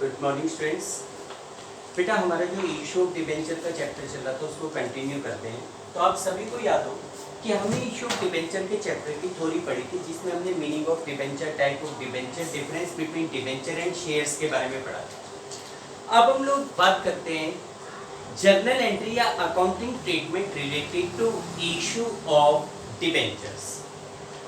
Good morning students. बेटा हमारा जो इशू ऑफ डिबेंचर का चैप्टर चल रहा था उसको कंटिन्यू करते हैं। तो आप सभी को याद हो कि हमने इशू ऑफ डिबेंचर के चैप्टर की थ्योरी पढ़ी थी, जिसमें हमने meaning of debenture, type of debenture, difference between debenture and shares के बारे में पढ़ा था। अब हम लोग बात करते हैं जर्नल एंट्री या accounting treatment related to issue of debentures.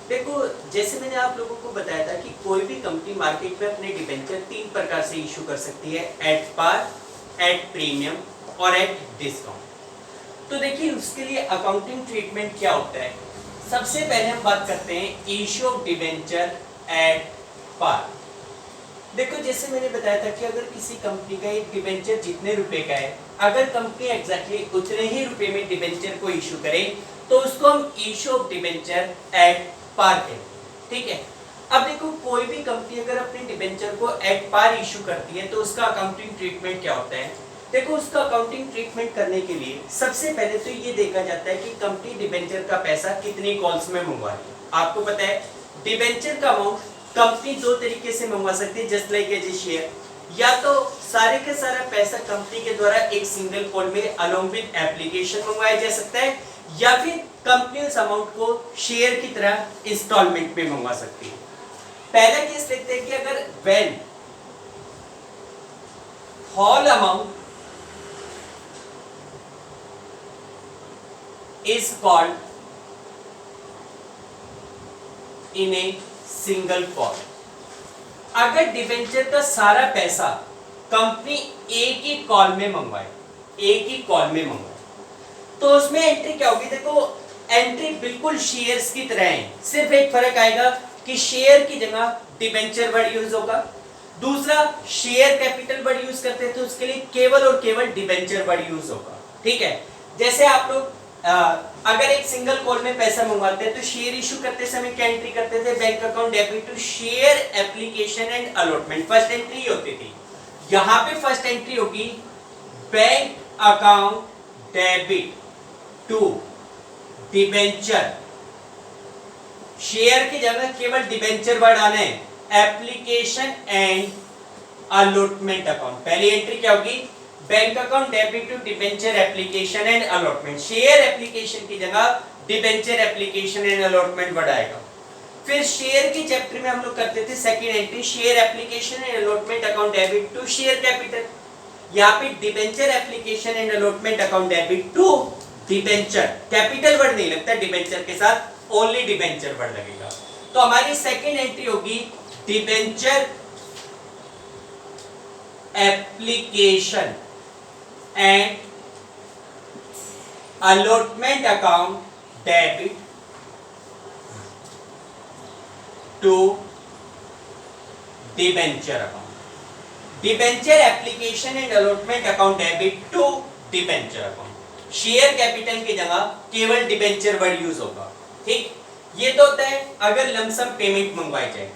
देखो, जैसे मैंने आप लोगों को बताया था कि कोई भी कंपनी मार्केट में अपने डिबेंचर 3 प्रकार से इशू कर सकती है, एट पार, एट प्रीमियम और एट डिस्काउंट। तो देखिए उसके लिए अकाउंटिंग ट्रीटमेंट क्या होता है। सबसे पहले हम बात करते हैं issue of debenture at par. देखो, जैसे मैंने बताया था कि अगर किसी कंपनी का एक डिबेंचर जितने रुपए का है, अगर कंपनी एग्जैक्टली उतने ही रुपए में डिबेंचर को इशू करे तो उसको हम issue of debenture at par है। ठीक है। अब देखो, कोई भी कंपनी अगर अपने डिबेंचर को एट पार इशू करती है तो उसका अकाउंटिंग ट्रीटमेंट क्या होता है। देखो, उसका अकाउंटिंग ट्रीटमेंट करने के लिए सबसे पहले तो ये देखा जाता है कि कंपनी डिबेंचर का पैसा कितनी कॉल्स में मंगवा रही है। आपको पता है डिबेंचर का अमाउंट कंपनी दो तरीके से मंगवा सकती है, just like as a share. या तो सारे का सारा पैसा कंपनी के द्वारा एक सिंगल कॉल में अलोंग विद एप्लीकेशन मंगवाया जा सकता है, या फिर कंपनी उस अमाउंट को शेयर की तरह इंस्टॉलमेंट में मंगवा सकती है। पहला केस लेते हैं कि अगर when whole amount is called in a single call. अगर डिबेंचर का सारा पैसा कंपनी एक ही कॉल में मंगवाए, एक ही कॉल में मंगवाए, तो उसमें एंट्री क्या होगी। देखो, एंट्री बिल्कुल शेयर्स की तरह है, सिर्फ एक फर्क आएगा कि शेयर की जगह डिबेंचर वर्ड यूज होगा। दूसरा, शेयर कैपिटल वर्ड यूज करते थे, उसके लिए केवल और केवल डिबेंचर वर्ड यूज होगा। ठीक है। जैसे आप लोग अगर एक सिंगल कॉल में पैसा मंगवाते हैं तो शेयर इशू करते समय क्या एंट्री करते थे, bank account debit to share application and allotment. First entry होती थी। यहां पे फर्स्ट एंट्री होगी bank account debit to debenture. Share की जगह केवल डिबेंचर वर्ड आना है, एप्लीकेशन एंड अलॉटमेंट अकाउंट। पहली एंट्री क्या होगी, bank account debit to debenture application and allotment. Share application की जगह debenture application and allotment word आएगा। फिर शेयर के चैप्टर में हम लोग करते थे second entry, share application and allotment account debit to share capital. यहाँ पे debenture application and allotment account debit to debenture, capital word नहीं लगता डिबेंचर के साथ, ओनली डिबेंचर वर्ड लगेगा। तो हमारी सेकंड एंट्री होगी debenture application and allotment account debit to debenture account. Debenture application and allotment account debit to debenture account. Share capital की जगह केवल डिबेंचर वर्ड यूज होगा। ठीक, ये तो होता है अगर लमसम पेमेंट मंगवाई जाए।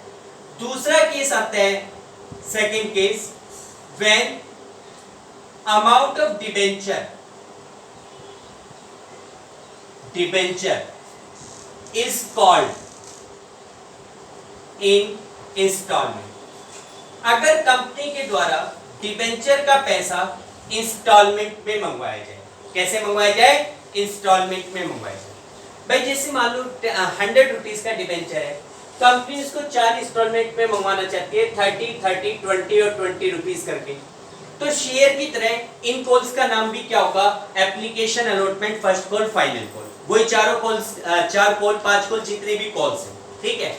दूसरा केस आता है, second case, when amount of debenture is called in instalment. अगर कंपनी के द्वारा डिबेंचर का पैसा इंस्टॉलमेंट में मंगवाया जाए। कैसे मंगवाया जाए, इंस्टॉलमेंट में मंगवाया जाए। भाई जैसे मान लो 100 रुपीज का डिबेंचर है, कंपनी इसको 4 इंस्टॉलमेंट में मंगवाना चाहती है, 30, 30, 20 और 20 रुपीज करके। तो शेयर की तरह इन कॉल्स का नाम भी क्या होगा, application, allotment, first call, final call. वही चारों कॉल्स, 4 कॉल, 5 कॉल, जितने भी कॉल्स हैं। ठीक है।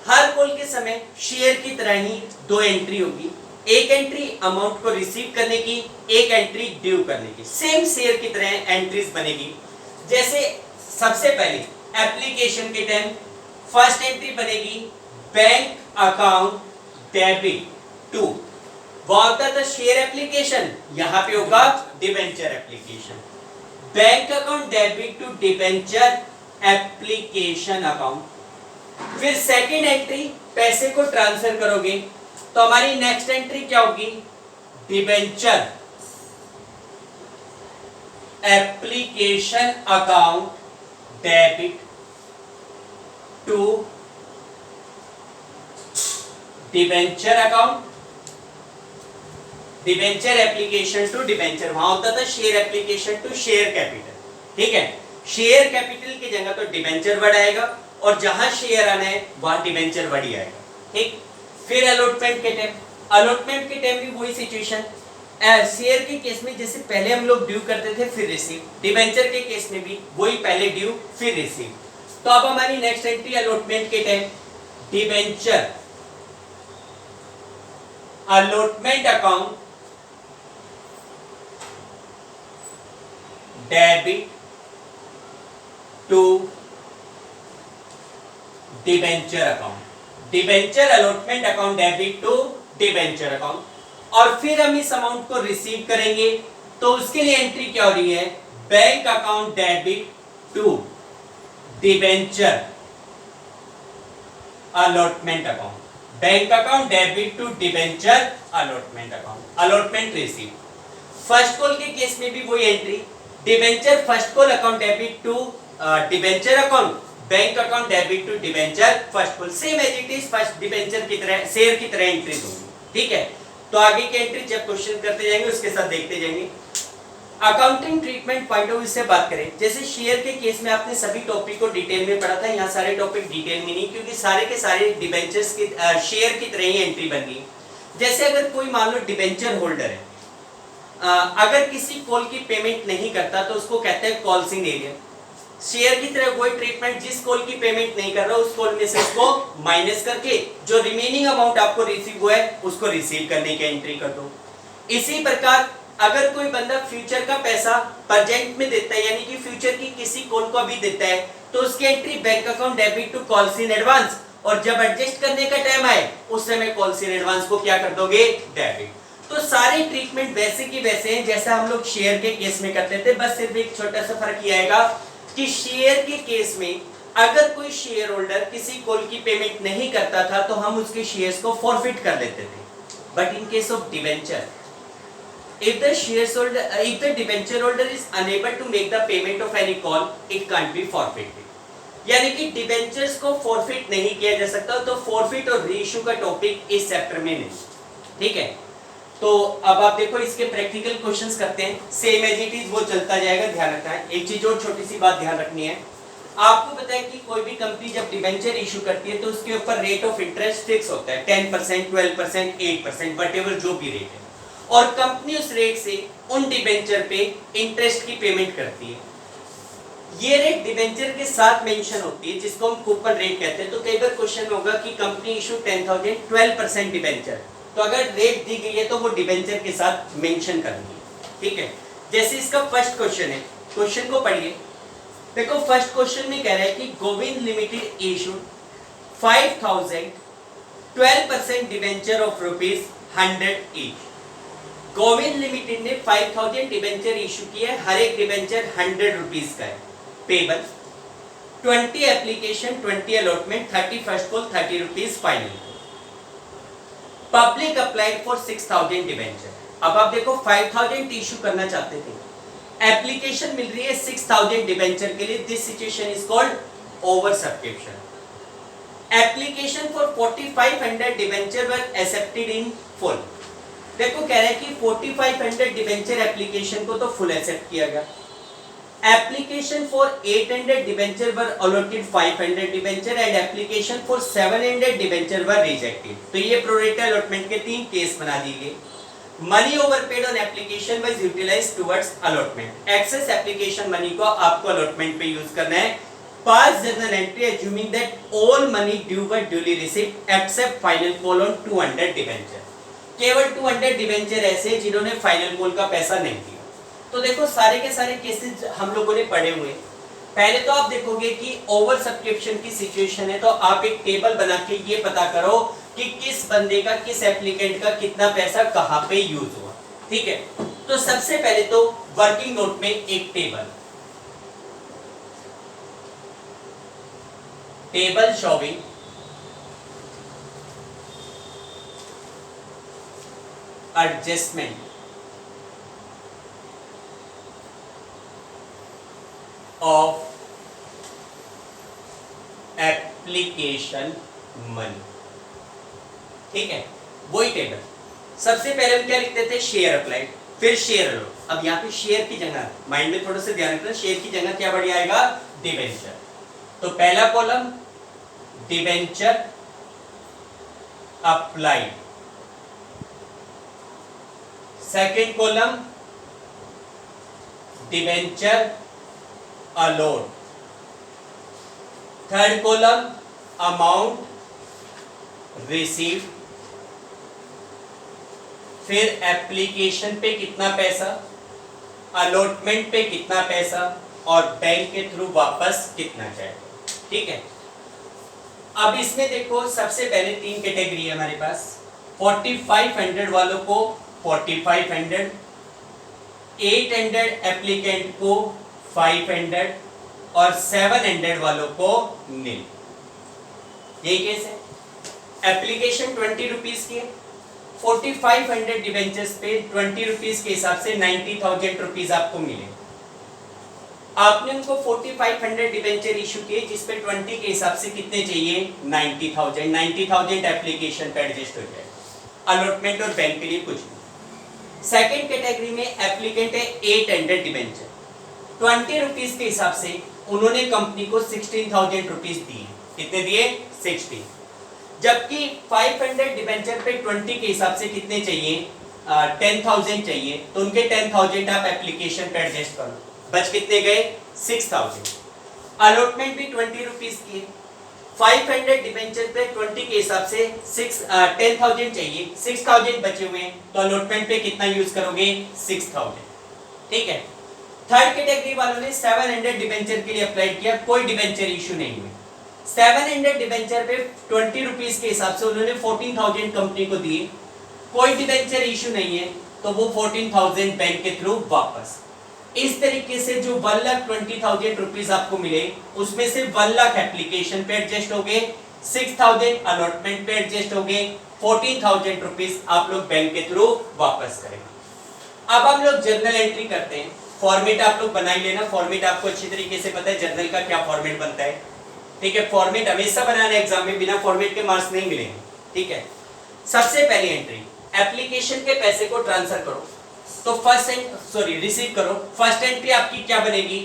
हर कॉल के समय शेयर की तरह ही 2 एंट्री होगी, एक एंट्री अमाउंट को रिसीव करने की, एक एंट्री ड्यू करने की। सेम शेयर की तरह एंट्रीज बनेगी। जैसे सबसे पहले एप्लीकेशन के टाइम फर्स्ट एंट्री बनेगी बैंक अकाउंट डेबिट टू, वहां होता था शेयर एप्लीकेशन, यहां पे होगा debenture application. Bank account debit to debenture application account. फिर सेकंड एंट्री पैसे को ट्रांसफर करोगे तो हमारी नेक्स्ट एंट्री क्या होगी, debenture application account debit to debenture account. Debenture application to debenture, वहां होता था share application to share capital, ठीक है। शेयर कैपिटल की जगह तो डिबेंचर वर्ड आएगा, और जहां शेयर आना है वहां डिबेंचर वर्ड ही आएगा, ठीक। फिर अलॉटमेंट के टाइम, अलॉटमेंट के टाइम भी वही सिचुएशन, शेयर के केस में जैसे पहले हम लोग ड्यू करते थे फिर रिसीव, डिबेंचर के केस में भी वही, पहले ड्यू फिर रिसीव। तो अब हमारी नेक्स्ट एंट्री अलॉटमेंट के time, debenture allotment account debit to debenture account, debenture allotment account debit to debenture account, और फिर हम इस अमाउंट को रिसीव करेंगे, तो उसके लिए एंट्री क्या हो रही है, bank account debit to debenture allotment account, bank account debit to debenture allotment account, allotment receive. First call के केस में भी वही entry, debenture first call account debit to debenture account, bank account debit to debenture first call, same as it is first debenture की तरह, share की तरह entry होगी, ठीक है। तो आगे की एंट्री जब क्वेश्चन करते जाएंगे उसके साथ देखते जाएंगे। Accounting treatment point of view से बात करें, जैसे शेयर के केस में आपने सभी टॉपिक को डिटेल में पढ़ा था, यहाँ सारे टॉपिक डिटेल में नहीं, क्योंकि सारे के सारे डिबेंचर्स की शेयर की तरह ही एंट्री बन गई। जैसे अगर कोई मान लो डिबेंचर होल्डर है, अगर किसी कॉल की पेमेंट नहीं करता तो उसको कहते हैं कॉल्स इन एरियर। शेयर की तरह कोई ट्रीटमेंट, जिस कॉल की पेमेंट नहीं कर रहा उस कॉल में से उसको माइनस करके जो रिमेनिंग अमाउंट आपको रिसीव हुआ है उसको रिसीव करने की एंट्री कर दो। इसी प्रकार अगर कोई बंदा फ्यूचर का पैसा प्रेजेंट में देता है, यानी कि फ्यूचर की किसी कॉल को अभी देता है, तो उसकी entry bank account debit to calls in advance, और जब एडजस्ट करने का टाइम आए उस समय कॉल्स इन एडवांस को क्या कर दोगे, डेबिट। तो सारे ट्रीटमेंट वैसे की वैसे हैं जैसा हम लोग शेयर के केस में करते थे, बस सिर्फ एक छोटा सा फर्क ये आएगा कि शेयर के केस में अगर कोई शेयर होल्डर किसी कॉल की पेमेंट नहीं करता था तो हम उसके शेयर्स को फॉरफिट कर लेते थे, but in case of debenture, if the debenture holder is unable to make the payment of any call, it can't be forfeited, यानी कि डिबेंचर्स को फॉरफिट नहीं किया जा सकता, तो फॉरफिट और रीइश्यू का टॉपिक इस चैप्टर में नहीं, ठीक है। तो अब आप देखो इसके प्रैक्टिकल क्वेश्चंस करते हैं, सेम एज इट इज वो चलता जाएगा, ध्यान रखना है। एक चीज और छोटी सी बात ध्यान रखनी है, आपको पता है कि कोई भी कंपनी जब डिबेंचर इशू करती है तो उसके ऊपर रेट ऑफ इंटरेस्ट फिक्स होता है, 10%, 12%, 8%, वटेवर जो भी रेट है, और कंपनी उस रेट से उन डिबेंचर पे इंटरेस्ट की पेमेंट करती है। ये रेट डिबेंचर के साथ मेंशन होती है, जिसको हम कूपन रेट कहते हैं। तो कई बार क्वेश्चन होगा कि कंपनी इशू 10,000, 12% डिबेंचर, तो अगर रेट दी गई है तो वो डिबेंचर के साथ मेंशन करनी है, ठीक है। जैसे इसका फर्स्ट क्वेश्चन है, क्वेश्चन को पढ़िए। देखो फर्स्ट क्वेश्चन में कह रहा है कि Govind limited issued 5,000 12% debenture of ₹100 each. Govind limited ने 5,000 डिबेंचर इशू किया है, हर एक डिबेंचर 100 रुपीज का है, payable 20 application, 20 allotment, 30 first call, 30 rupees final. Public applied for 6,000 debenture. अब आप देखो 5,000 इशू करना चाहते थे, एप्लीकेशन मिल रही है 6,000 डिबेंचर के लिए, this situation is called over subscription. Application for 4,500 debenture were accepted in full. देखो कह रहा है कि 4,500 डिबेंचर एप्लीकेशन को तो फुल एक्सेप्ट किया गया, application for 800 debenture were allotted 500 debenture and application for 700 debenture were rejected. तो ये प्रोरेटा अलॉटमेंट के 3 केस बना दिए गए। Money overpaid on application was utilised towards allotment, excess application money को आपको अलॉटमेंट पे यूज करना है। Pass journal entry assuming that all money due were duly received except final call on 200 debenture. केवल 200 डिबेंचर ऐसे जिन्होंने फाइनल कॉल का पैसा नहीं दिया। तो देखो सारे के सारे केसेस हम लोगों ने पढ़े हुए। पहले तो आप देखोगे कि ओवर सब्सक्रिप्शन की सिचुएशन है, तो आप एक टेबल बना के ये पता करो कि किस बंदे का, किस एप्लीकेंट का कितना पैसा कहां पे यूज हुआ, ठीक है। तो सबसे पहले तो वर्किंग नोट में एक table showing adjustment of application money, ठीक है, वही टेबल। सबसे पहले हम क्या लिखते थे, शेयर अप्लाइड, फिर शेयर अलोट। अब यहाँ पे शेयर की जगह माइंड में थोड़ा सा ध्यान रखना, शेयर की जगह क्या बढ़ आएगा, डिबेंचर। तो पहला column debenture applied, second column debenture allot, third column amount receive, फिर एप्लीकेशन पे कितना पैसा, अलॉटमेंट पे कितना पैसा, और बैंक के थ्रू वापस कितना जाएगा। ठीक है, अब इसमें देखो सबसे पहले तीन कैटेगरी है हमारे पास। 4500 वालों को 4500, 800 एप्लीकेंट को 500 और 700 वालों को नील। यही केस है। एप्लीकेशन 20 रुपीज की है, 4500 डिवेंचर्स पे 20 रुपीज के हिसाब से 90,000 रुपीज आपको मिले। आपने उनको 4500 डिवेंचर इशू किए जिसपे 20 के हिसाब से कितने चाहिए, 90,000। 90,000 एप्लीकेशन पे एडजस्ट हो जाए, अलॉटमेंट और बैंक के लिए कुछ नहीं। सेकेंड कैटेगरी में एप्लीकेंट है 800 डिवेंचर, 20 रुपीज के हिसाब से उन्होंने कंपनी को 16,000 रुपीज दिए। कितने दिए, 16। जबकि 500 डिवेंचर पे 20 के हिसाब से कितने चाहिए, 10,000 चाहिए, तो उनके 10,000 आप एप्लीकेशन पे एडजस्ट करो, बच कितने गए, 6,000। अलॉटमेंट भी 20 रुपीज की है, 500 डिवेंचर पे 20 के हिसाब से 10,000 चाहिए, 6,000 बचे हुए हैं, तो अलॉटमेंट पे कितना यूज करोगे, 6,000। ठीक है। थर्ड कैटेगरी वालों ने 700 डिवेंचर के लिए अप्लाई किया, कोई डिवेंचर इशू नहीं हुई। 700 डिवेंचर पे 20 रुपीज के हिसाब से उन्होंने 14,000 कंपनी को दिए, कोई डिवेंचर इशू नहीं है, तो वो 14,000 बैंक के थ्रू वापस। इस तरीके से जो 1,20,000 रुपीज आपको मिले, उसमें से 1,00,000 एप्लीकेशन पे एडजस्ट हो गए, 6,000 अलॉटमेंट पे एडजस्ट हो गए, 14,000 रुपीज आप लोग बैंक के थ्रू वापस करेंगे। अब हम लोग जर्नल एंट्री करते हैं। फॉर्मेट आप लोग बना ही लेना, फॉर्मेट आपको अच्छी तरीके से पता है जर्नल का क्या फॉर्मेट बनता है। ठीक है, फॉर्मेट हमेशा बनाना एग्जाम में, बिना फॉर्मेट के मार्क्स नहीं मिलेंगे। ठीक है, सबसे पहली एंट्री, एप्लीकेशन के पैसे को ट्रांसफर करो, तो रिसीव करो। फर्स्ट एंट्री आपकी क्या बनेगी,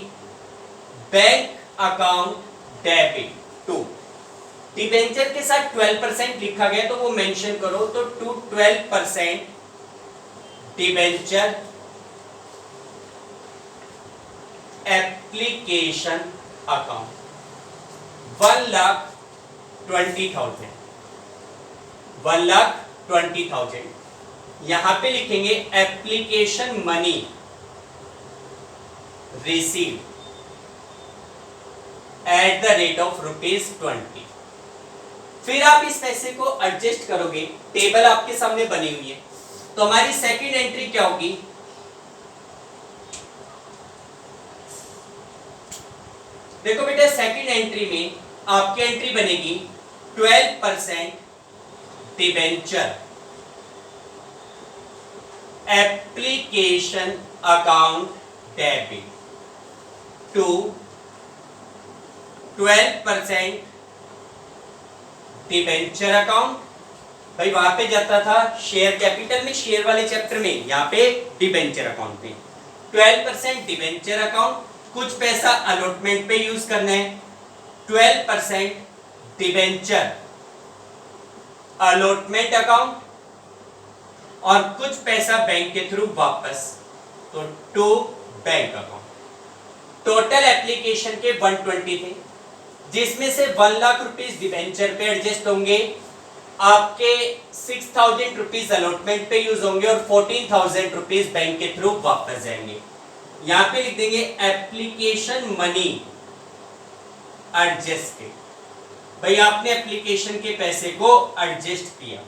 bank account debit to, debenture के साथ 12% लिखा गया तो वो मेंशन करो, तो टू 12% डिबेंचर एप्लीकेशन अकाउंट 1,20,000, 1,20,000। यहां पे लिखेंगे application money receive at the rate of ₹20। फिर आप इस पैसे को एडजस्ट करोगे, टेबल आपके सामने बनी हुई है। तो हमारी सेकंड एंट्री क्या होगी, देखो बेटा सेकंड एंट्री में आपकी एंट्री बनेगी 12% debenture application account debit to 12% debenture account. भाई वहां पे जाता था शेयर कैपिटल में, शेयर वाले चैप्टर में, यहाँ पे डिबेंचर अकाउंट में 12% डिबेंचर अकाउंट, कुछ पैसा अलॉटमेंट पे यूज करना है, 12% डिबेंचर अलॉटमेंट अकाउंट और कुछ पैसा बैंक के थ्रू वापस, तो to bank account. Total application के 120 थे, जिसमें से 1,00,000 रुपीज डिबेंचर पे एडजस्ट होंगे, आपके 6,000 रुपीज अलॉटमेंट पे यूज होंगे और 14,000 रुपीज बैंक के थ्रू वापस जाएंगे। यहां पे लिख देंगे एप्लीकेशन मनी एडजस्टेड। भाई आपने एप्लीकेशन के पैसे को एडजस्ट किया।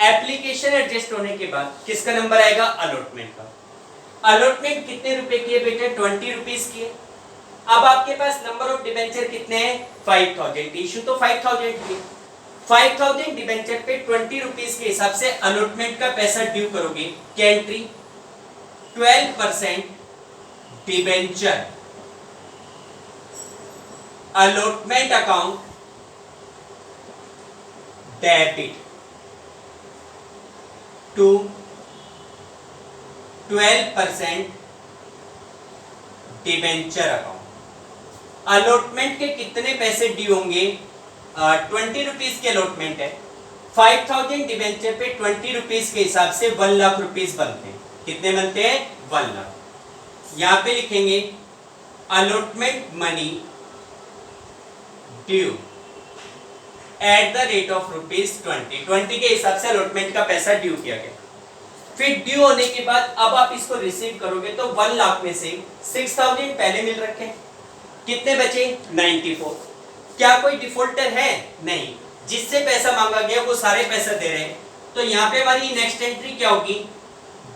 एप्लीकेशन एडजस्ट होने के बाद किसका नंबर आएगा, अलॉटमेंट का। अलॉटमेंट कितने रुपए की है बेटे, 20 रुपीज की है। अब आपके पास नंबर ऑफ डिबेंचर कितने हैं, 5,000, इशू तो 5,000 की। 5,000 डिबेंचर पे 20 रुपीज के हिसाब से अलॉटमेंट का पैसा ड्यू करोगे। क्या entry, 12% debenture allotment account debit to 12% debenture account. Allotment के कितने पैसे ड्यू होंगे? 20 रुपीज के अलॉटमेंट है, 5000 डिबेंचर पे 20 रुपीज के हिसाब से 1 लाख रुपीज बनते हैं। कितने बनते हैं? 1 लाख। यहां पे लिखेंगे allotment money due at the rate of ₹20 के हिसाब से अलॉटमेंट का पैसा ड्यू किया गया। फिर ड्यू होने के बाद अब आप इसको रिसीव करोगे तो 1 लाख में से 6000 पहले मिल रखे, कितने बचे? 94। क्या कोई डिफॉल्टर है? नहीं, जिससे पैसा मांगा गया वो सारे पैसा दे रहे हैं। तो यहाँ पे हमारी नेक्स्ट एंट्री क्या होगी?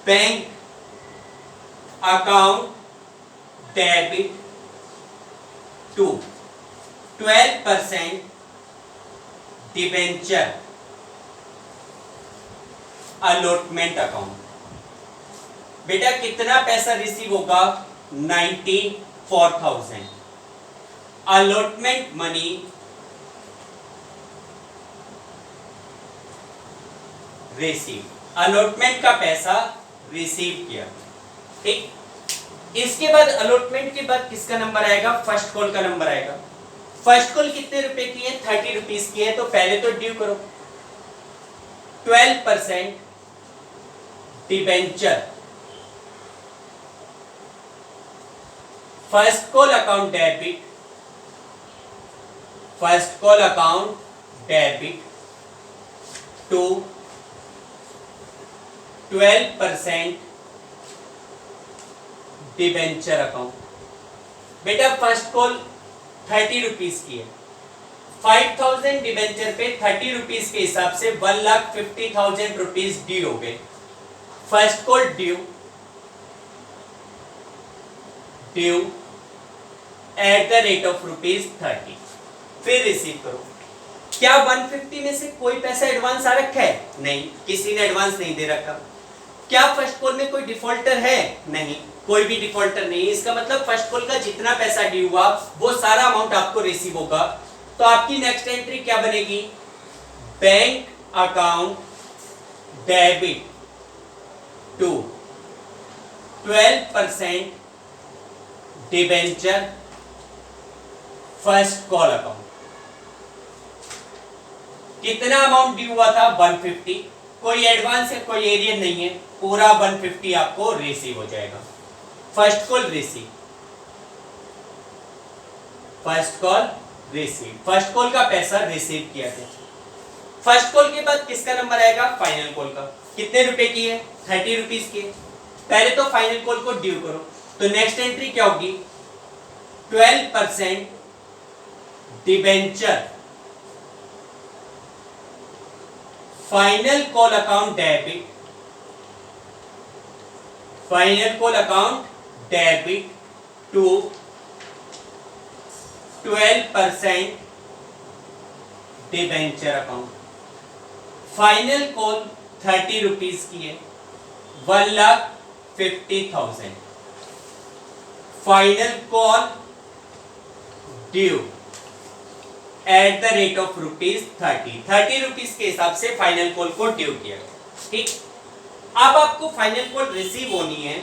Bank account debit to 12% debenture allotment account. बेटा कितना पैसा रिसीव होगा? 94,000। अलॉटमेंट मनी रिसीव, अलॉटमेंट का पैसा रिसीव किया। ठीक, इसके बाद अलॉटमेंट के बाद किसका नंबर आएगा? फर्स्ट कॉल का नंबर आएगा। फर्स्ट कॉल कितने रुपए की है? 30 रुपीज की है। तो पहले तो ड्यू करो 12% debenture. First call account debit, first call account debit to 12% debenture account. बेटा फर्स्ट कॉल 30 रुपीज की है, 5000 डिबेंचर पे 30 रुपीज के हिसाब से 1,50,000 रुपीज ड्यू हो गए। First call due at the rate of ₹30। फिर रिसीव करो। क्या 150 में से कोई पैसा एडवांस आ रखा है? नहीं, किसी ने एडवांस नहीं दे रखा। क्या फर्स्ट कॉल में कोई डिफॉल्टर है? नहीं, कोई भी डिफॉल्टर नहीं। इसका मतलब फर्स्ट कॉल का जितना पैसा ड्यू हुआ वो सारा अमाउंट आपको रिसीव होगा। तो आपकी नेक्स्ट एंट्री क्या बनेगी? Bank account debit to 12% debenture first call account. कितना अमाउंट ड्यू हुआ था? 150। कोई एडवांस है, कोई एरियर नहीं है, पूरा 150 आपको रिसीव हो जाएगा। First call receive, first call receive, first call का पैसा रिसीव किया था। फर्स्ट कॉल के बाद किसका नंबर आएगा? फाइनल कॉल का। कितने रुपए की है? 30 रुपीज की है। पहले तो फाइनल कॉल को ड्यू करो। तो नेक्स्ट एंट्री क्या होगी? 12% debenture final call account debit, final call account debit to 12% debenture account. Final call 30 rupees की है, 1,50,000। Final call due at the rate of ₹30 rupees के हिसाब से फाइनल कॉल को ड्यू किया। ठीक, अब आपको फाइनल कॉल रिसीव होनी है।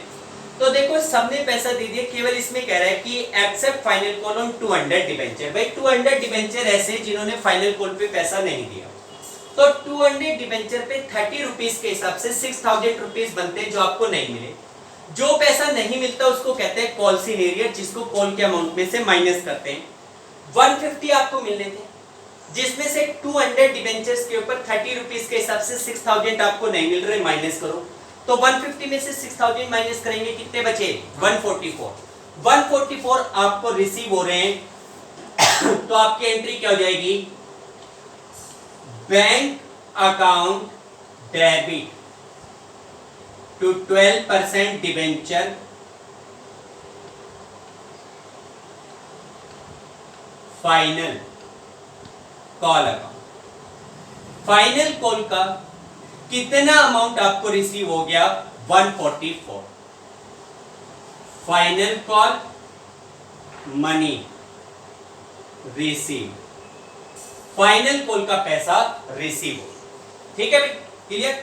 तो देखो सबने पैसा दे दिया, केवल इसमें कह रहा है कि except final call on 200 debenture. भाई 200 डिबेंचर ऐसे जिन्होंने फाइनल कॉल पे पैसा नहीं दिया। तो 200 डिबेंचर पे 30 रुपीज के हिसाब से 6000 रुपीज बनते हैं जो आपको नहीं मिले। जो पैसा नहीं मिलता उसको कहते हैं कॉल इन एरियर, जिसको कॉल के अमाउंट में से माइनस करते हैं। 150 आपको मिलने थे, जिसमें से 200 डिबेंचर्स के ऊपर 30 रुपीज के हिसाब से 6000 आपको नहीं मिल रहे, माइनस करो। तो 150 में से 6000 माइनस करेंगे, कितने बचे? 144। 144 आपको रिसीव हो रहे हैं। तो आपकी एंट्री क्या हो जाएगी? Bank account debit to 12% debenture final call account. Final call का कितना अमाउंट आपको रिसीव हो गया? 144। Final call money receive, final call का पैसा रिसीव हो। ठीक है भाई, क्लियर?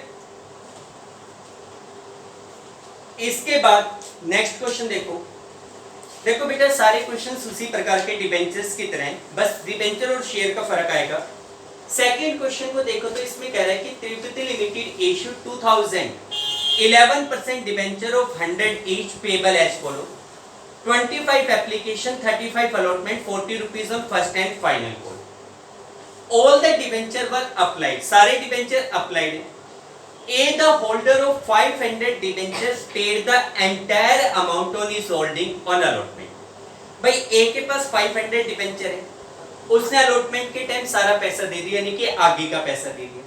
इसके बाद नेक्स्ट क्वेश्चन देखो। देखो बेटा सारे क्वेश्चंस उसी प्रकार के डिबेंचर्स की तरह हैं, बस डिबेंचर और शेयर का फर्क आएगा। सेकंड क्वेश्चन को देखो तो इसमें कह रहा है कि Tirupati limited issued 2000 11% debenture of 100 each payable as follow 25 application 35 allotment 40 rupees on first and final call. All the debenture were applied, सारे डिबेंचर अप्लाइड है। A the holder of 500 debentures paid the entire amount on his holding on allotment। भाई A के पास 500 debenture है, उसने allotment के time सारा पैसा दे दिया, यानी कि आगे का पैसा दे दिया।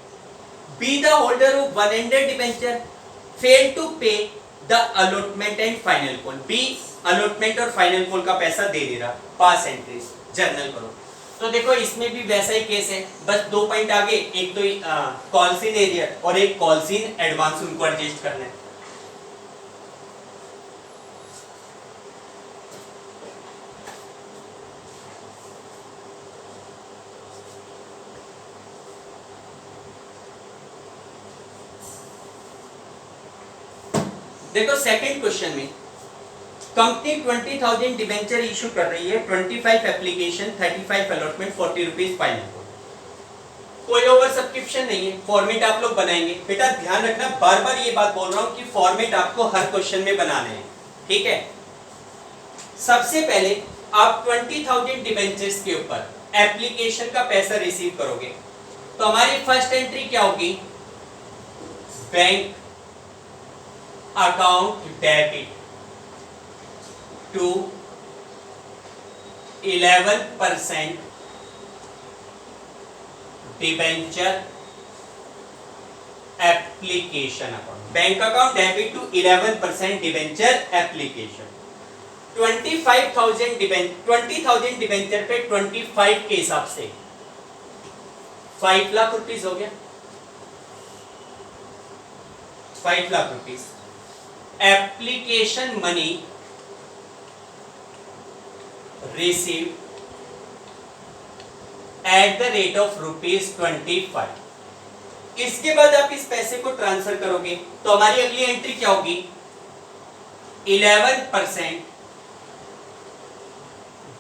B the holder of 100 debenture failed to pay the allotment and final call। B allotment और फाइनल कॉल का पैसा दे दे रहा। पास एंट्रीज जर्नल करो। तो देखो इसमें भी वैसा ही केस है, बस 2 पॉइंट आगे, एक तो कॉल्स इन एरिया और एक कॉल्स इन एडवांस, उनको एडजस्ट करना है। देखो सेकंड क्वेश्चन में कंपनी 20,000 डिबेंचर इशू कर रही है, 25 application 35 allotment 40 rupees final call. कोई ओवर सब्सक्रिप्शन नहीं है, फॉर्मेट आप लोग बनाएंगे। बेटा ध्यान रखना, बार बार ये बात बोल रहा हूं कि फॉर्मेट आपको हर क्वेश्चन में बनाने हैं, ठीक है। सबसे पहले आप 20,000 डिबेंचर्स के ऊपर एप्लीकेशन का पैसा रिसीव करोगे, तो हमारी फर्स्ट एंट्री क्या होगी? Bank account debit to 11% debenture application account. Bank account debit to 11% debenture application. 20,000 debenture पे 25 के हिसाब से 5 लाख रुपीस हो गया, 5 lakh rupees. Application money received at the rate of ₹25। इसके बाद आप इस पैसे को ट्रांसफर करोगे तो हमारी अगली एंट्री क्या होगी? 11%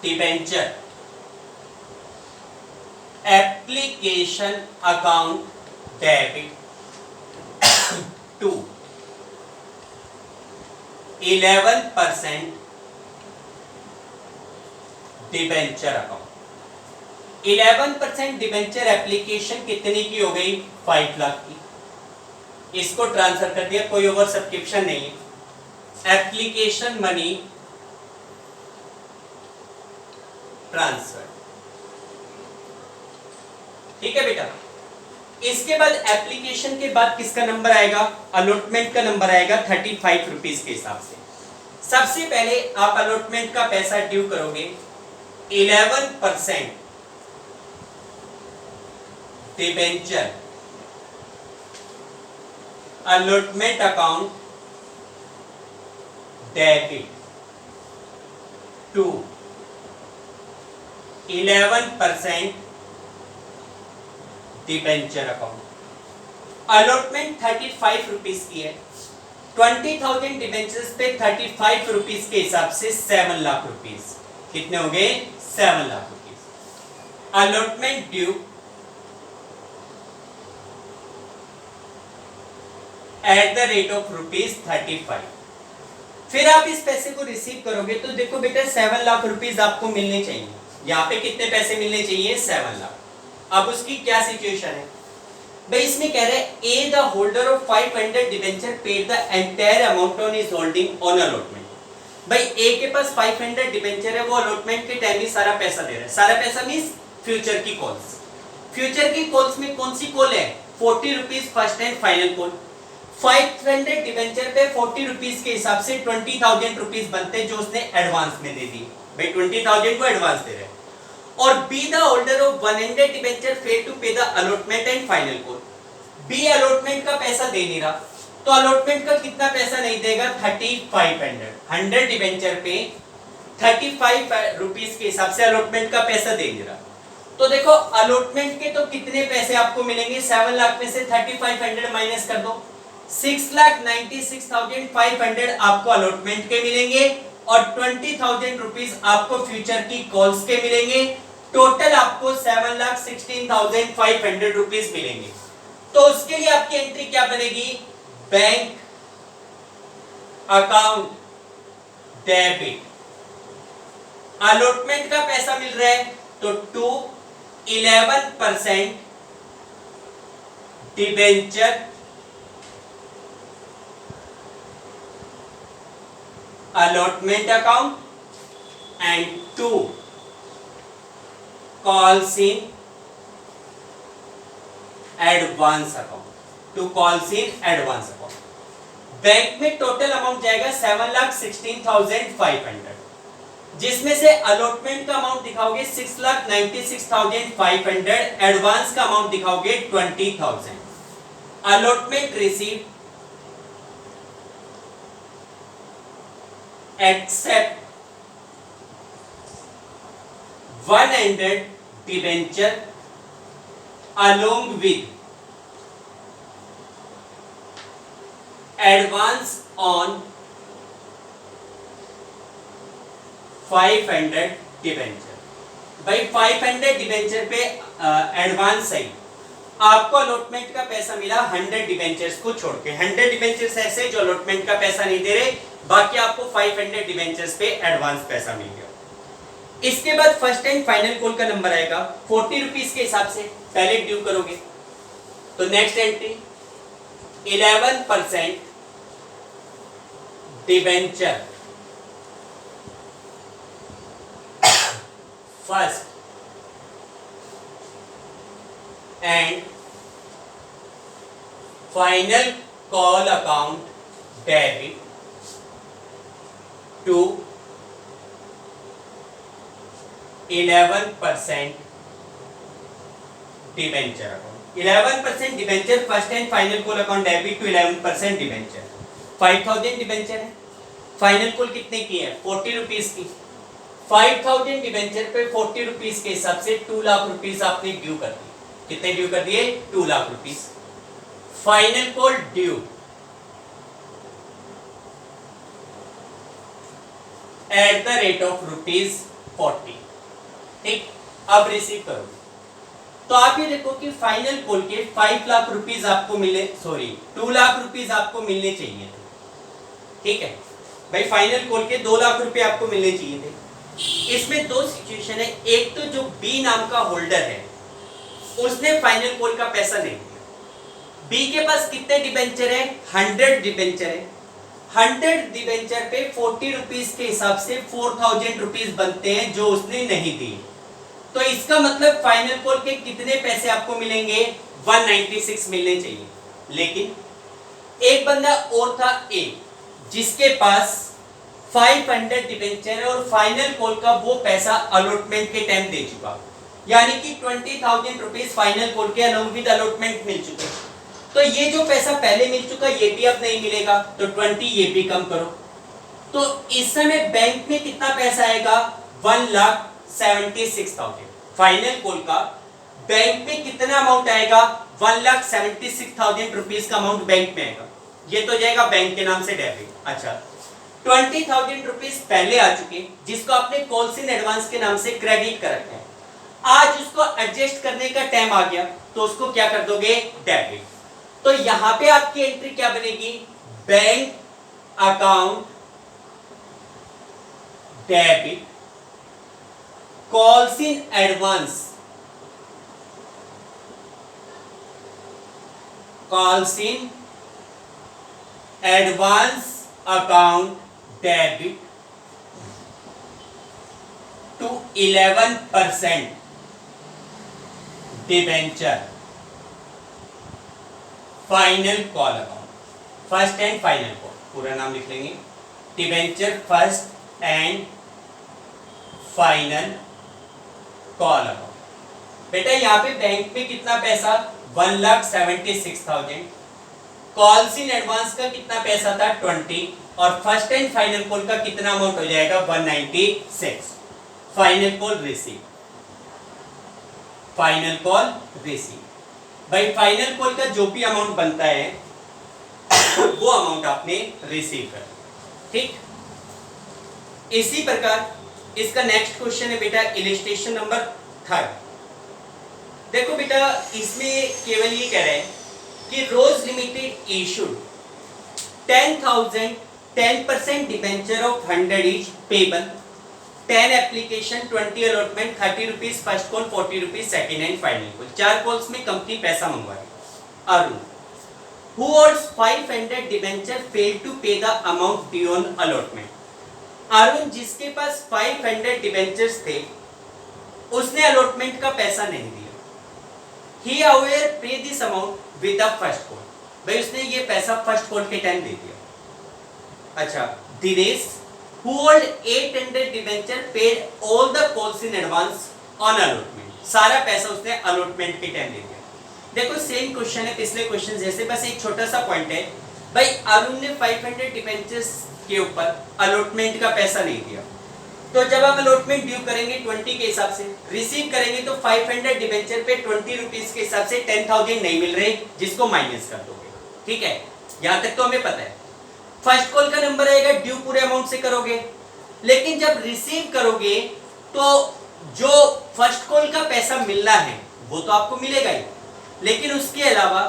debenture application account debit to 11% debenture account. 11% debenture application कितने की हो गई? 5 लाख की। इसको ट्रांसफर कर दिया, कोई ओवर सब्सक्रिप्शन नहीं है। एप्लीकेशन मनी ट्रांसफर, ठीक है बेटा। इसके बाद एप्लीकेशन के बाद किसका नंबर आएगा? अलॉटमेंट का नंबर आएगा 35 रुपीस के हिसाब से। सबसे पहले आप अलॉटमेंट का पैसा ड्यू करोगे 11% debenture allotment account debit to 11% debenture account. Allotment 35 rupees की है, 20,000 डिबेंचर्स पे 35 रुपीस के हिसाब से 7 लाख रुपीस। कितने हो गए? 7 lakh rupees. Allotment due at the rate of ₹35। फिर आप इस पैसे को रिसीव करोगे तो देखो बेटा 7 लाख रुपीस आपको मिलने चाहिए। यहाँ पे कितने पैसे मिलने चाहिए? 7 लाख। अब उसकी क्या सिचुएशन है भाई? इसमें कह रहे हैं A the holder of 500 debenture paid the entire amount on his holding on allotment. भाई ए के पास 500 डिबेंचर है, वो अलॉटमेंट के टाइम ही सारा पैसा दे रहा है। सारा पैसा मींस फ्यूचर की कॉल्स। फ्यूचर की कॉल्स में कौन सी कॉल है? 40 rupees first and final call. 500 debenture पे 40 रुपीस के हिसाब से 20,000 रुपीस बनते जो उसने एडवांस में दे दी। भाई 20,000 को एडवांस दे रहे हैं। और B the holder of 100 debenture fail to pay the allotment and final call. B allotment का पैसा दे नहीं रहा, तो अलॉटमेंट का कितना पैसा नहीं देगा? 3500। 100 डिबेंचर पे 35 रुपीस के हिसाब से अलॉटमेंट का पैसा दे नहीं रहा। तो देखो अलॉटमेंट के तो कितने पैसे आपको मिलेंगे? 7 लाख में से 3500 माइनस कर दो, 6,96,500 आपको अलॉटमेंट के मिलेंगे और 20,000 रुपीज आपको फ्यूचर की कॉल्स के मिलेंगे। टोटल आपको 7,16,500 रुपीज मिलेंगे। तो उसके लिए आपकी एंट्री क्या बनेगी? बैंक अकाउंट डेबिट, अलॉटमेंट का पैसा मिल रहा है तो 11% debenture allotment account and 2 calls in advance account, 2 calls in advance account। Bank में टोटल अमाउंट जाएगा 7,16,500, जिसमें से अलॉटमेंट का अमाउंट दिखाओगे 6,96,500, एडवांस का अमाउंट दिखाओगे 20,000। Allotment receive except 100 debenture along with advance on 500 debenture. भाई 500 डिबेंचर पे एडवांस सही, आपको अलॉटमेंट का पैसा मिला 100 डिबेंचर्स को छोड़ के। 100 डिबेंचर्स ऐसे जो अलॉटमेंट का पैसा नहीं दे रहे, बाकी आपको 500 डिबेंचर्स पे एडवांस पैसा मिल गया। इसके बाद फर्स्ट एंड फाइनल कॉल का नंबर आएगा 40 रुपीज के हिसाब से पहले ड्यू करोगे तो next entry 11% debenture first and final call account debit to 11% debenture account. 11% debenture first and final call account debit to 11% debenture. 5,000 debenture है, फाइनल कॉल कितने की है? 40 रुपीज की। 5,000 डिबेंचर पे 40 रुपीज के हिसाब से 2 लाख रुपीज आपने ड्यू कर दिए। कितने ड्यू कर दिए? 2 lakh rupees. Final call due at the rate of ₹40। ठीक, अब रिसीव करो तो आप ये देखो कि फाइनल कॉल के 5 लाख रुपीज आपको मिले, सॉरी 2 लाख रुपीज आपको मिलने चाहिए थे। ठीक है भाई, फाइनल कॉल के 2 लाख रुपए आपको मिलने चाहिए थे। इसमें दो सिचुएशन है, एक तो जो बी नाम का होल्डर है उसने फाइनल कॉल का पैसा नहीं दिया। बी के पास कितने डिबेंचर है? 100 डिबेंचर है। 100 डिबेंचर पे 40 रुपीज के हिसाब से 4,000 रुपीज बनते हैं जो उसने नहीं दिए। तो इसका मतलब फाइनल कॉल के कितने पैसे आपको मिलेंगे? 196 मिलने चाहिए। लेकिन एक बंदा और था ए, जिसके पास 500 डिबेंचर है और फाइनल कॉल का वो पैसा अलॉटमेंट के टाइम दे चुका, यानी कि 20,000 रुपीज फाइनल कॉल के अलॉन्ग विद अलॉटमेंट मिल चुके। तो ये जो पैसा पहले मिल चुका ये भी अब नहीं मिलेगा, तो 20 ये भी कम करो। तो इस समय बैंक में कितना पैसा आएगा? 1,76,000। फाइनल कॉल का बैंक में कितना अमाउंट आएगा? 1,76,000 रुपीज का अमाउंट बैंक में आएगा। ये तो जाएगा बैंक के नाम से डेबिट। अच्छा, 20,000 रुपीज पहले आ चुके जिसको आपने कॉल्स इन एडवांस के नाम से क्रेडिट कर रखा है। आज उसको एडजस्ट करने का टाइम आ गया तो उसको क्या कर दोगे? डेबिट। तो यहां पे आपकी एंट्री क्या बनेगी? Bank account debit calls in advance, calls in advance account debit to 11% debenture final call account. First and final call, पूरा नाम लिख लेंगे, debenture first and final call account. बेटा यहाँ पे बैंक में कितना पैसा? 1,76,000। कॉल्स इन एडवांस का कितना पैसा था? 20। और फर्स्ट एंड फाइनल कॉल का कितना अमाउंट हो जाएगा? 196। Final call receive, final call receive. भाई फाइनल कॉल का जो भी अमाउंट बनता है वो अमाउंट आपने रिसीव कर, ठीक। इसी प्रकार इसका नेक्स्ट क्वेश्चन है बेटा इलस्ट्रेशन नंबर 3। देखो बेटा इसमें केवल ये कह रहे हैं कि Rose limited issued 10,000 10% debenture of 100 each payable 10 application 20 allotment 30 rupees first call 40 rupees second and final call. 4 calls में कंपनी पैसा मंगवा रही है। Arun who holds 500 debenture failed to pay the amount due on allotment। Arun जिसके पास 500 डिबेंचर्स थे उसने allotment का पैसा नहीं दिया। He however pay this amount with the first call। भाई उसने ये पैसा फर्स्ट कॉल के टाइम दे दिया। अच्छा Dinesh who hold 800 debenture paid all the calls in advance on allotment। सारा पैसा उसने अलॉटमेंट के टाइम दे दिया। देखो सेम क्वेश्चन है पिछले क्वेश्चन जैसे, बस एक छोटा सा पॉइंट है भाई अरुण ने 500 डिबेंचर्स के ऊपर अलॉटमेंट का पैसा नहीं दिया, तो जब हम अलॉटमेंट ड्यू करेंगे 20 के हिसाब से रिसीव करेंगे तो 500 डिबेंचर पे 20 रुपीस के हिसाब से 10,000 नहीं मिल रहे जिसको माइनस कर दोगे, ठीक है। यहां तक तो हमें पता है। फर्स्ट कॉल का नंबर आएगा ड्यू पूरे अमाउंट से करोगे, लेकिन जब रिसीव करोगे तो जो फर्स्ट कॉल का पैसा मिलना है वो तो आपको मिलेगा ही, लेकिन उसके अलावा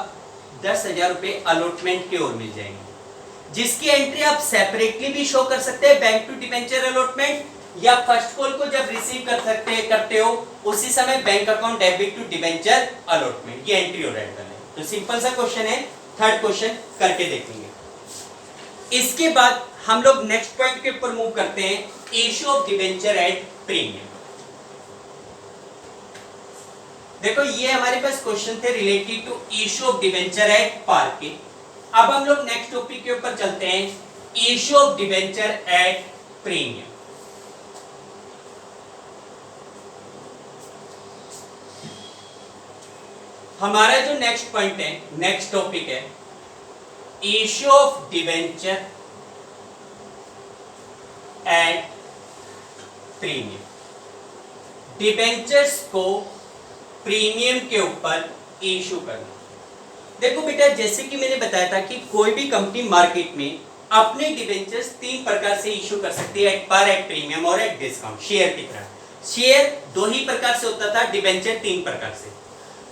10,000 रुपए अलॉटमेंट की ओर मिल जाएंगे, जिसकी एंट्री आप सेपरेटली भी शो कर सकते हैं बैंक टू डिबेंचर अलॉटमेंट, या फर्स्ट कॉल को जब रिसीव करते हो उसी समय bank account debit to debenture allotment, ये एंट्री और ऐड करना है। तो सिंपल सा क्वेश्चन है, थर्ड क्वेश्चन करके देखेंगे। इसके बाद हम लोग नेक्स्ट पॉइंट के ऊपर मूव करते हैं, issue of debenture at premium. देखो ये हमारे पास क्वेश्चन थे related to issue of debenture at par के। अब हम लोग नेक्स्ट टॉपिक के ऊपर चलते हैं, issue of debenture at premium. हमारा जो नेक्स्ट पॉइंट है, नेक्स्ट टॉपिक है issue of debenture at premium. Debentures को प्रीमियम के ऊपर इशू करना। देखो बेटा जैसे कि मैंने बताया था कि कोई भी कंपनी मार्केट में अपने डिबेंचर्स 3 प्रकार से इशू कर सकती है, एट पार, एट प्रीमियम और एट डिस्काउंट। शेयर की तरह शेयर 2 ही प्रकार से होता था, डिबेंचर 3 प्रकार से।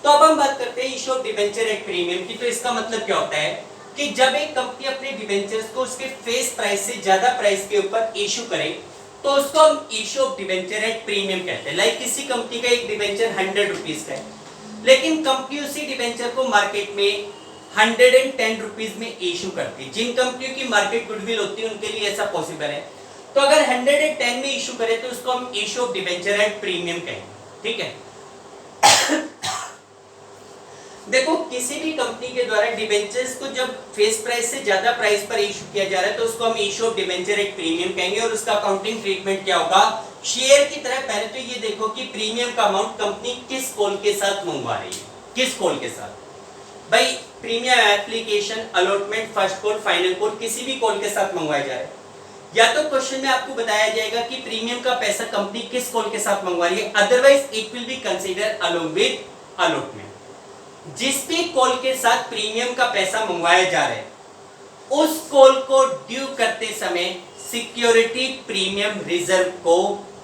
तो अब हम बात करते हैं issue of debenture at premium की। तो इसका मतलब क्या होता है कि जब एक कंपनी अपने डिबेंचर्स को उसके फेस प्राइस से ज्यादा प्राइस के ऊपर इशू करे तो उसको हम issue of debenture at premium कहते हैं। लाइक किसी कंपनी का एक डिबेंचर 100 रुपीज का है, लेकिन कंपनी उसी डिबेंचर को मार्केट में 110 रुपीज में इशू करती है। जिन कंपनियों की मार्केट गुडविल होती है उनके लिए ऐसा पॉसिबल है। तो अगर 110 में इशू करे तो उसको हम issue of debenture at premium कहेंगे, ठीक है। देखो किसी भी कंपनी के द्वारा डिबेंचर्स को जब फेस प्राइस से ज्यादा प्राइस पर इशू किया जा रहा है तो उसको हम issue of debenture at premium कहेंगे। और उसका अकाउंटिंग ट्रीटमेंट क्या होगा, शेयर की तरह। पहले तो ये देखो कि प्रीमियम का अमाउंट कंपनी किस कॉल के साथ मंगवा रही है, किस कॉल के साथ। भाई premium application, allotment, first call, final call, किसी भी कॉल के साथ मंगवाया जा रहा है। या तो क्वेश्चन में आपको बताया जाएगा कि प्रीमियम का पैसा कंपनी किस कॉल के साथ मंगवा रही है, otherwise it will be consider along with allotment. जिस भी कॉल के साथ प्रीमियम का पैसा मंगवाया जा रहा है उस कॉल को ड्यू करते समय सिक्योरिटी प्रीमियम रिजर्व को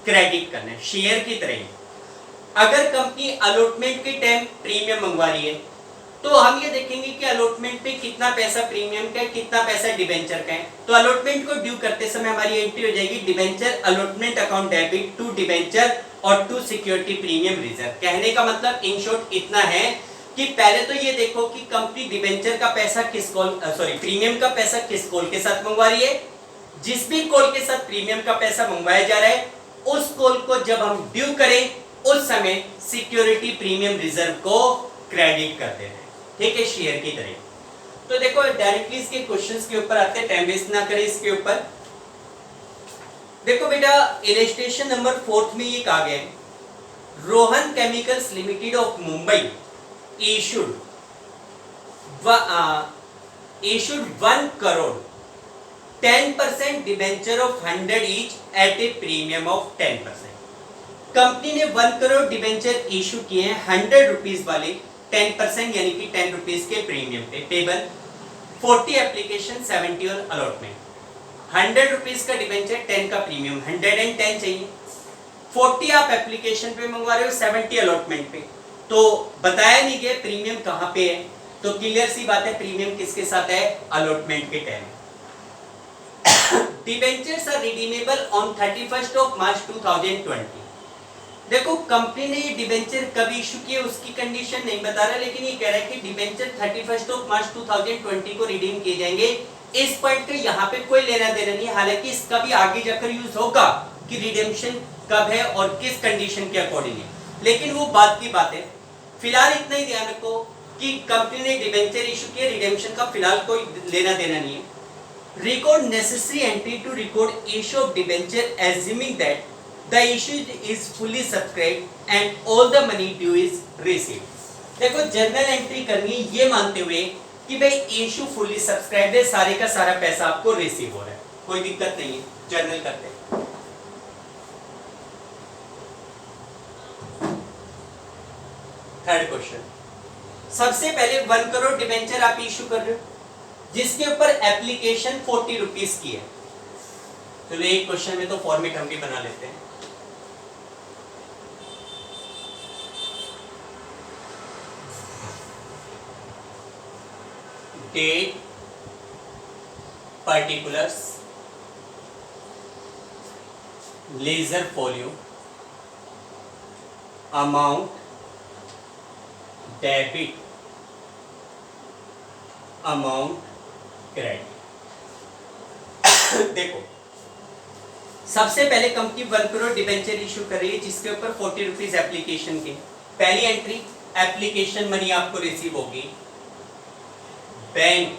क्रेडिट करना है, शेयर की तरह। अगर कंपनी अलॉटमेंट के टाइम प्रीमियम मंगवा रही है तो हम ये देखेंगे कि अलॉटमेंट पे कितना पैसा प्रीमियम का है, कितना पैसा डिबेंचर का है। तो अलॉटमेंट को ड्यू करते समय हमारी एंट्री हो जाएगी debenture allotment account debit to debenture और टू सिक्योरिटी प्रीमियम रिजर्व। कहने का मतलब इन शॉर्ट इतना है कि पहले तो ये देखो कि कंपनी डिबेंचर का पैसा किस कॉल प्रीमियम का पैसा किस कॉल के साथ मंगवा रही है। जिस भी कॉल के साथ प्रीमियम का पैसा मंगवाया जा रहा है उस कॉल को जब हम ड्यू करें उस समय सिक्योरिटी प्रीमियम रिजर्व को क्रेडिट कर देते हैं, ठीक है, शेयर की तरह। तो देखो डायरेक्टली इसके क्वेश्चंस के ऊपर आते हैं, टाइम वेस्ट ना करें इसके ऊपर। देखो बेटा इलस्ट्रेशन नंबर 4 में ये कहा गया है, Rohan chemicals limited of Mumbai issued 1 crore 10% debenture of 100 each at a premium of 10%। Company ने 1 करोड़ डिबेंचर इशू किए हैं 100 रुपीज वाले 10% यानी कि 10 रुपीज के प्रीमियम पे पेबल 40 एप्लीकेशन, 70 और अलॉटमेंट। 100 रुपीज का डिबेंचर, 10 का प्रीमियम, 110 चाहिए। 40 आप एप्लीकेशन पे मंगवा रहे हो, 70 अलॉटमेंट पे, तो बताया नहीं गया प्रीमियम कहाँ पे है, तो क्लियर सी बात है प्रीमियम किसके साथ है, अलॉटमेंट के time. Debentures are redeemable on 31st of March 2020। देखो कंपनी ने ये डिबेंचर कब इशू किए उसकी कंडीशन नहीं बता रहा, लेकिन ये कह रहा है कि डिबेंचर 31st ऑफ मार्च 2020 को रिडीम किए जाएंगे। इस पॉइंट का यहाँ पे कोई लेना देना नहीं है, हालांकि इसका भी आगे जाकर यूज होगा कि रिडेम्पशन कब है और किस कंडीशन के अकॉर्डिंग है, लेकिन वो बात की बात है। फिलहाल इतना ही ध्यान रखो कि कंपनी ने डिबेंचर इशू किया, रिडेम्पशन का फिलहाल कोई लेना देना नहीं है। Record necessary entry to record issue of debenture assuming that the issue is fully subscribed and all the money due is received। देखो जर्नल एंट्री करनी है ये मानते हुए कि भाई इशू फुली सब्सक्राइब है, सारे का सारा पैसा आपको रिसीव हो रहा है, कोई दिक्कत नहीं है, जर्नल करते हैं। थर्ड क्वेश्चन, सबसे पहले 1 करोड़ डिबेंचर आप इशू कर रहे हो जिसके ऊपर एप्लीकेशन 40 रुपीज की है। चलो एक क्वेश्चन में तो फॉर्मेट हम भी बना लेते हैं। Date, particulars, ledger folio, amount, debit, amount, credit. देखो सबसे पहले कंपनी 1 करोड़ डिबेंचर इशू कर रही है जिसके ऊपर 40 रुपीज एप्लीकेशन के। पहली एंट्री, एप्लीकेशन मनी आपको रिसीव होगी, bank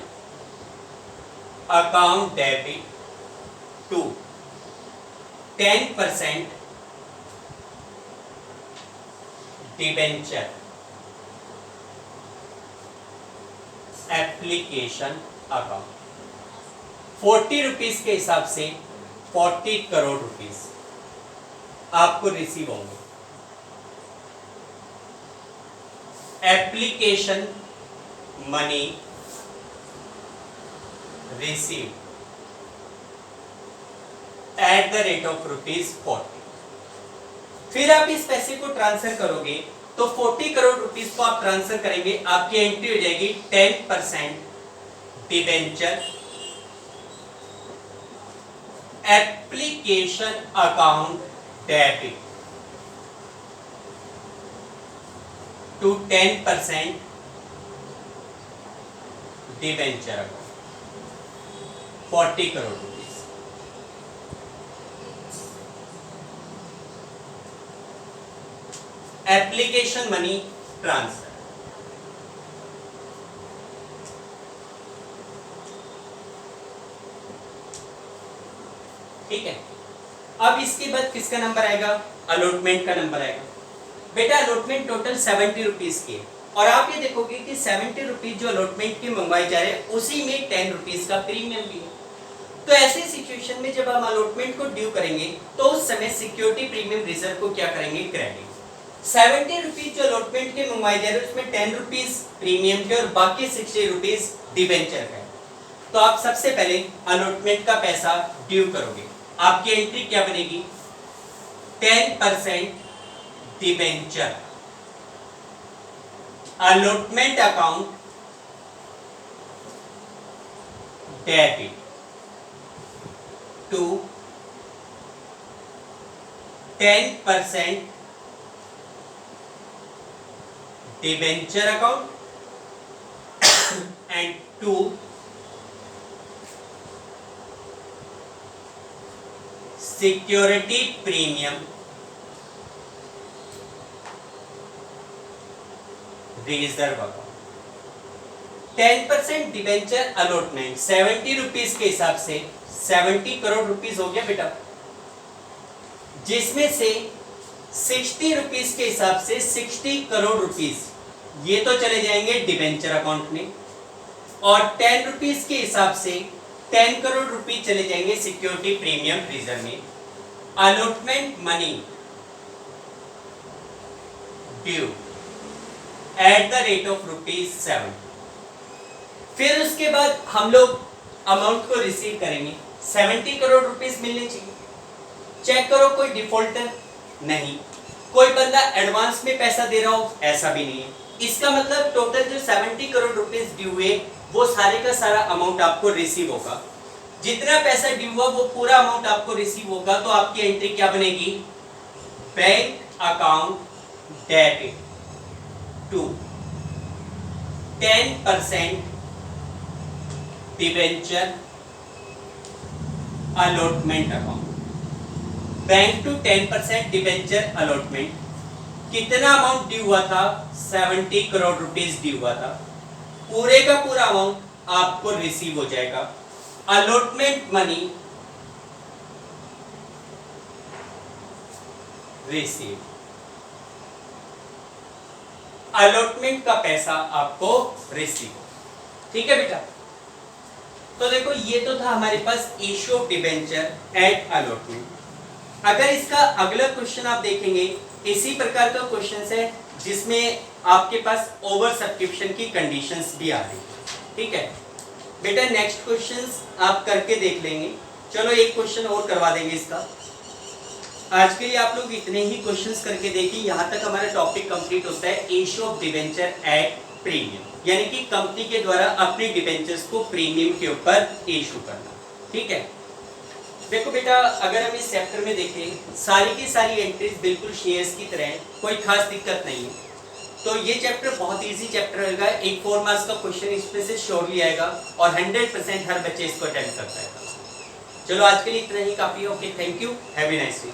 account debit to 10% debenture application account. 40 rupees के हिसाब से 40 करोड़ रुपीज आपको रिसीव होंगे। Application money receive at the rate of ₹40। फिर आप इस पैसे को ट्रांसफर करोगे तो 40 करोड़ रुपीस को आप ट्रांसफर करेंगे, आपकी एंट्री हो जाएगी 10% debenture application account debit to 10% debenture account 40 crore rupees. Application money transfer. ठीक है, अब इसके बाद किसका नंबर आएगा, अलॉटमेंट का नंबर आएगा। बेटा अलॉटमेंट टोटल 70 रुपीज की है और आप ये देखोगे कि 70 रुपीज जो अलॉटमेंट के मंगवाए जा रहे हैं उसी में 10 रुपीज का प्रीमियम भी है। तो ऐसे सिचुएशन में जब हम अलॉटमेंट को ड्यू करेंगे तो उस समय सिक्योरिटी प्रीमियम रिजर्व को क्या करेंगे, क्रेडिट। 70 रुपीज जो अलॉटमेंट के मंगवाए जा रहे हैं उसमें 10 रुपीज प्रीमियम के और बाकी 60 रुपीज डिबेंचर का। तो आप सबसे पहले अलॉटमेंट का पैसा ड्यू करोगे, आपकी एंट्री क्या बनेगी, 10% debenture allotment account debit to 10% debenture account and to security premium reserve account. 10% debenture allotment 70 rupees के हिसाब से 70 करोड़ रुपीज हो गया बेटा, जिसमें से 60 रुपीज के हिसाब से 60 करोड़ रुपीज ये तो चले जाएंगे डिबेंचर अकाउंट में और 10 रुपीज के हिसाब से 10 करोड़ रुपीज चले जाएंगे सिक्योरिटी प्रीमियम रिजर्व में। Allotment money due at the rate of ₹7। फिर उसके बाद हम लोग अमाउंट को रिसीव करेंगे, 70 करोड़ रुपीस मिलने चाहिए। चेक करो कोई डिफॉल्टर नहीं, कोई बंदा एडवांस में पैसा दे रहा हो ऐसा भी नहीं है। इसका मतलब टोटल जो 70 करोड़ रुपीस ड्यू हुए वो सारे का सारा अमाउंट आपको रिसीव होगा। जितना पैसा ड्यू हुआ वो पूरा अमाउंट आपको रिसीव होगा। तो आपकी एंट्री क्या बनेगी? Bank account debit to 10% debenture allotment account. Bank to 10% debenture allotment. कितना अमाउंट ड्यू हुआ था? 70 करोड़ रुपीस ड्यू हुआ था। पूरे का पूरा अमाउंट आपको रिसीव हो जाएगा। अलॉटमेंट मनी रिसीव, अलॉटमेंट का पैसा आपको रिसीव। ठीक है बेटा, तो देखो ये तो था हमारे पास issue of debenture at allotment. अगर इसका अगला क्वेश्चन आप देखेंगे, इसी प्रकार का क्वेश्चन है जिसमें आपके पास ओवर सब्सक्रिप्शन की कंडीशंस भी आ रही है। ठीक है बेटा, नेक्स्ट क्वेश्चंस आप करके देख लेंगे। चलो एक क्वेश्चन और करवा देंगे इसका। आज के लिए आप लोग इतने ही क्वेश्चंस करके देखिए, यहाँ तक हमारा टॉपिक कंप्लीट होता है issue of debenture at premium, यानी कि कंपनी के द्वारा अपने डिबेंचर्स को प्रीमियम के ऊपर इशू करना। ठीक है, देखो बेटा, अगर हम इस चैप्टर में देखें सारी की सारी एंट्रीज बिल्कुल शेयर्स की तरह है, कोई खास दिक्कत नहीं है। तो ये चैप्टर बहुत इजी चैप्टर होगा। एक 4 मार्क्स का क्वेश्चन इसमें से श्योरली आएगा और 100% हर बच्चे इसको अटेम्प्ट करता है। चलो आज के लिए इतना ही काफी है। Okay, thank you, have a nice day.